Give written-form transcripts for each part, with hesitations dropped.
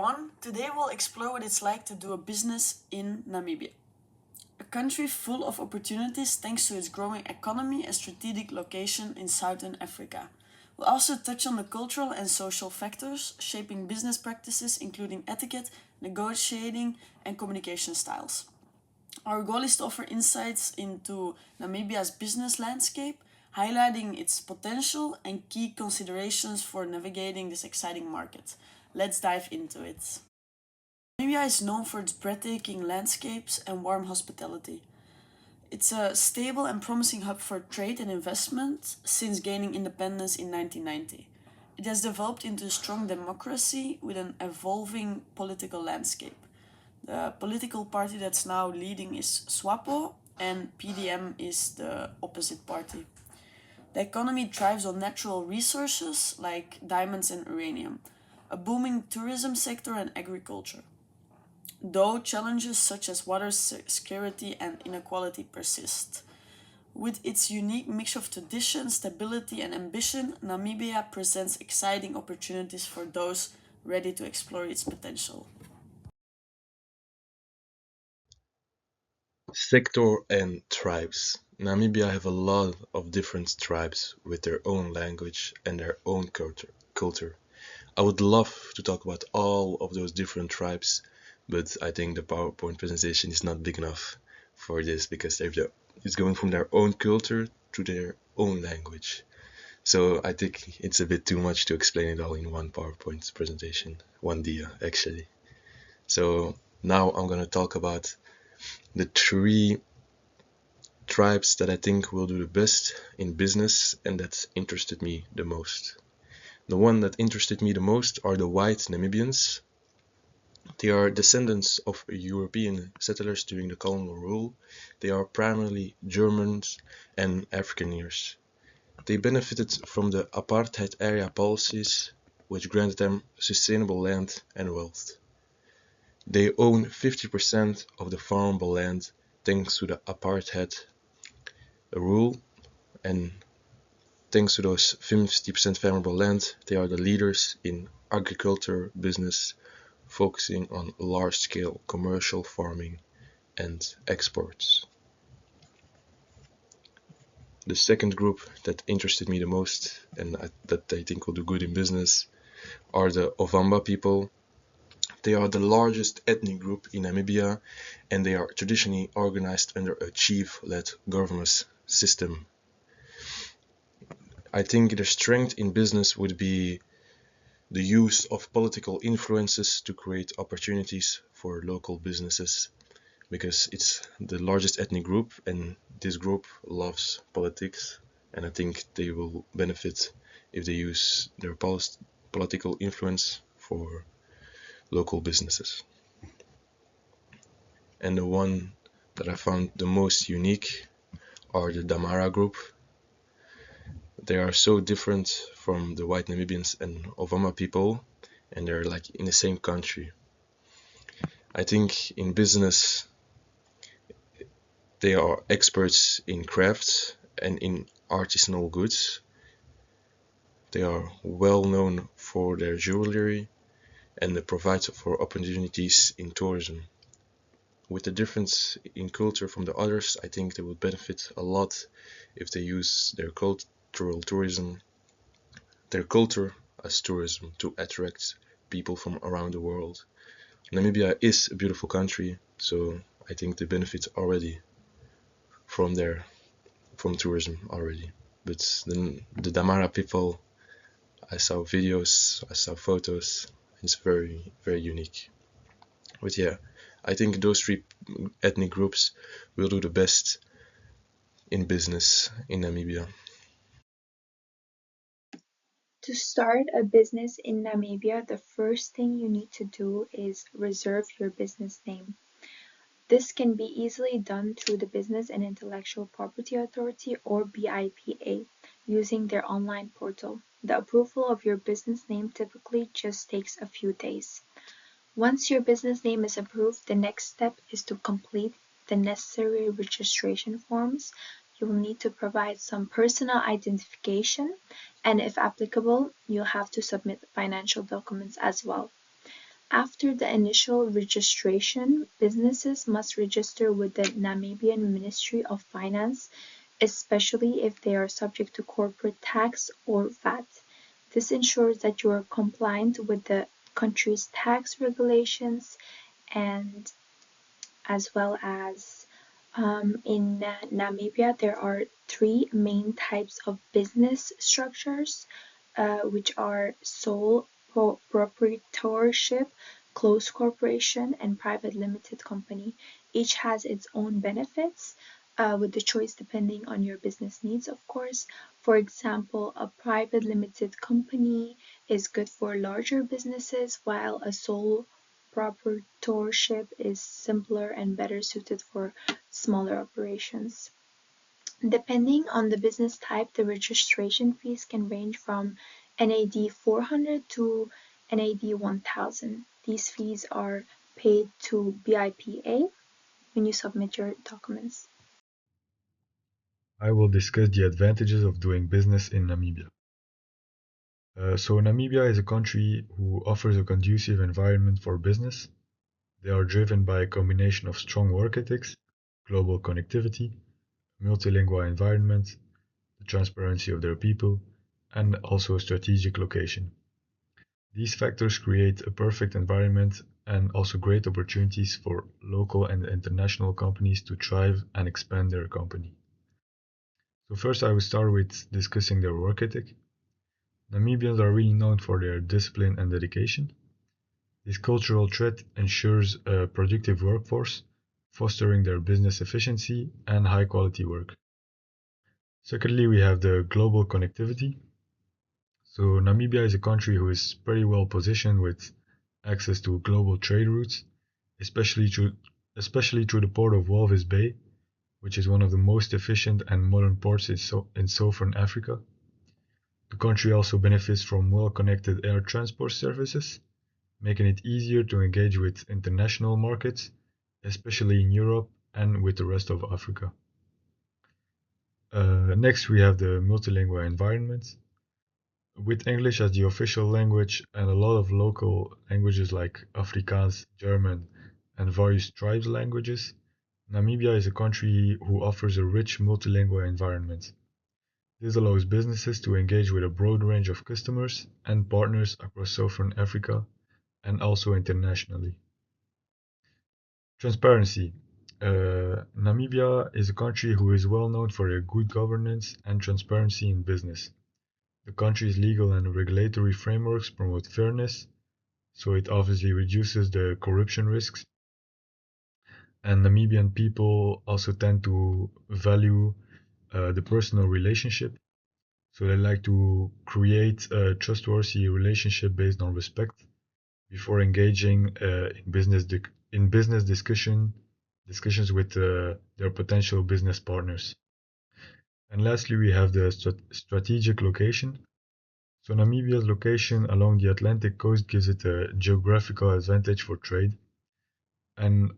everyone. Today we'll explore what it's like to do a business in Namibia. A country full of opportunities thanks to its growing economy and strategic location in southern Africa. We'll also touch on the cultural and social factors shaping business practices, including etiquette, negotiating, and communication styles. Our goal is to offer insights into Namibia's business landscape, highlighting its potential and key considerations for navigating this exciting market. Let's dive into it. Namibia is known for its breathtaking landscapes and warm hospitality. It's a stable and promising hub for trade and investment since gaining independence in 1990. It has developed into a strong democracy with an evolving political landscape. The political party that's now leading is SWAPO, and PDM is the opposite party. The economy thrives on natural resources like diamonds and uranium, a booming tourism sector, and agriculture. Though challenges such as water scarcity and inequality persist. With its unique mix of tradition, stability, and ambition, Namibia presents exciting opportunities for those ready to explore its potential. Sector and tribes. Namibia have a lot of different tribes with their own language and their own culture. I would love to talk about all of those different tribes, but I think the PowerPoint presentation is not big enough for this because it's going from their own culture to their own language. So I think it's a bit too much to explain it all in one PowerPoint presentation, one dia actually. So now I'm going to talk about the three tribes that I think will do the best in business and that interested me the most. The one that interested me the most are the white Namibians. They are descendants of European settlers during the colonial rule. They are primarily Germans and Afrikaners. They benefited from the apartheid area policies, which granted them sustainable land and wealth. They own 50% of the farmable land thanks to the apartheid rule, and thanks to those 50% farmable land, they are the leaders in agriculture business, focusing on large-scale commercial farming and exports. The second group that interested me the most and that I think will do good in business are the Ovamba people. They are the largest ethnic group in Namibia, and they are traditionally organized under a chief-led governance system. I think their strength in business would be the use of political influences to create opportunities for local businesses, because it's the largest ethnic group and this group loves politics, and I think they will benefit if they use their political influence for local businesses. And the one that I found the most unique are the Damara group. They are so different from the white Namibians and Ovama people, and they're like in the same country. I think in business they are experts in crafts and in artisanal goods. They are well known for their jewelry and they provide for opportunities in tourism. With the difference in culture from the others, I think they would benefit a lot if they use their cultural tourism, their culture as tourism to attract people from around the world. Namibia is a beautiful country, so I think they benefit already from tourism already. But then the Damara people, I saw videos, I saw photos, it's very, very unique. But yeah, I think those three ethnic groups will do the best in business in Namibia. To start a business in Namibia, the first thing you need to do is reserve your business name. This can be easily done through the Business and Intellectual Property Authority, or BIPA, using their online portal. The approval of your business name typically just takes a few days. Once your business name is approved, the next step is to complete the necessary registration forms. You will need to provide some personal identification, and if applicable, you'll have to submit financial documents as well. After the initial registration, businesses must register with the Namibian Ministry of Finance, especially if they are subject to corporate tax or VAT. This ensures that you are compliant with the country's tax regulations, and as well as in Namibia, there are three main types of business structures, which are sole proprietorship, closed corporation, and private limited company. Each has its own benefits, with the choice depending on your business needs, of course. For example, a private limited company is good for larger businesses, while a sole proprietorship is simpler and better suited for smaller operations. Depending on the business type, the registration fees can range from NAD 400 to NAD 1000. These fees are paid to BIPA when you submit your documents. I will discuss the advantages of doing business in Namibia. So Namibia is a country who offers a conducive environment for business. They are driven by a combination of strong work ethics, global connectivity, multilingual environment, the transparency of their people, and also a strategic location. These factors create a perfect environment and also great opportunities for local and international companies to thrive and expand their company. So first I will start with discussing their work ethic. Namibians are really known for their discipline and dedication. This cultural trait ensures a productive workforce, fostering their business efficiency and high quality work. Secondly, we have the global connectivity. So Namibia is a country who is pretty well positioned with access to global trade routes, especially through the port of Walvis Bay, which is one of the most efficient and modern ports in southern Africa. The country also benefits from well-connected air transport services, making it easier to engage with international markets, especially in Europe and with the rest of Africa. Next, we have the multilingual environment. With English as the official language and a lot of local languages like Afrikaans, German, and various tribes languages, Namibia is a country who offers a rich multilingual environment. This allows businesses to engage with a broad range of customers and partners across Southern Africa and also internationally. Transparency. Namibia is a country who is well known for their good governance and transparency in business. The country's legal and regulatory frameworks promote fairness, so it obviously reduces the corruption risks. And Namibian people also tend to value the personal relationship. So they like to create a trustworthy relationship based on respect before engaging in business discussions with their potential business partners. And lastly, we have the strategic location. So Namibia's location along the Atlantic coast gives it a geographical advantage for trade, and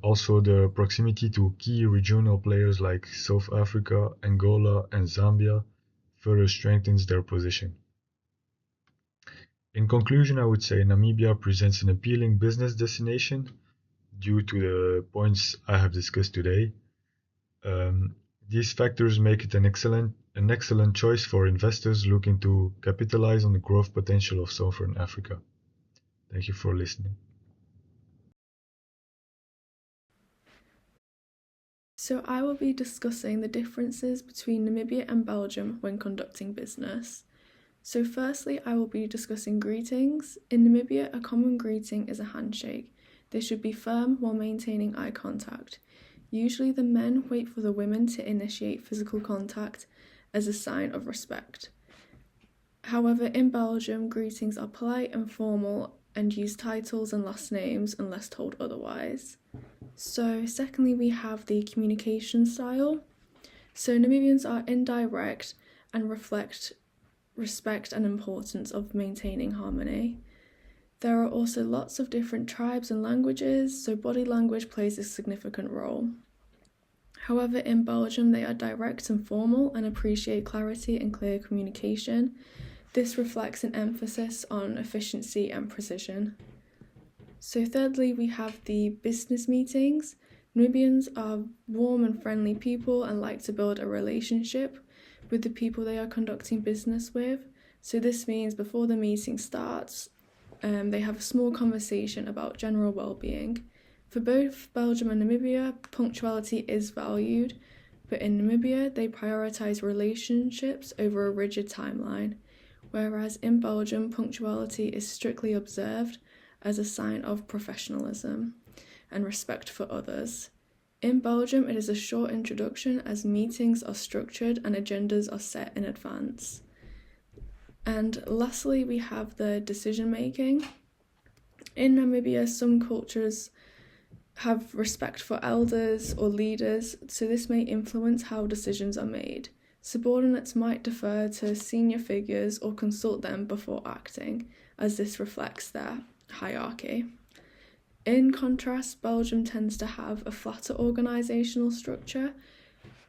also the proximity to key regional players like South Africa, Angola, and Zambia further strengthens their position. In conclusion, I would say Namibia presents an appealing business destination due to the points I have discussed today. These factors make it an excellent choice for investors looking to capitalize on the growth potential of Southern Africa. Thank you for listening. So I will be discussing the differences between Namibia and Belgium when conducting business. So firstly, I will be discussing greetings. In Namibia, a common greeting is a handshake. They should be firm while maintaining eye contact. Usually the men wait for the women to initiate physical contact as a sign of respect. However, in Belgium, greetings are polite and formal and use titles and last names unless told otherwise. So secondly, we have the communication style. So Namibians are indirect and reflect respect and importance of maintaining harmony. There are also lots of different tribes and languages, so body language plays a significant role. However, in Belgium, they are direct and formal and appreciate clarity and clear communication. This reflects an emphasis on efficiency and precision. So thirdly, we have the business meetings. Namibians are warm and friendly people and like to build a relationship with the people they are conducting business with. So this means before the meeting starts, they have a small conversation about general well-being. For both Belgium and Namibia, punctuality is valued, but in Namibia, they prioritise relationships over a rigid timeline, whereas in Belgium, punctuality is strictly observed as a sign of professionalism and respect for others. In Belgium, it is a short introduction as meetings are structured and agendas are set in advance. And lastly, we have the decision making. In Namibia, some cultures have respect for elders or leaders, so this may influence how decisions are made. Subordinates might defer to senior figures or consult them before acting, as this reflects their hierarchy. In contrast, Belgium tends to have a flatter organisational structure,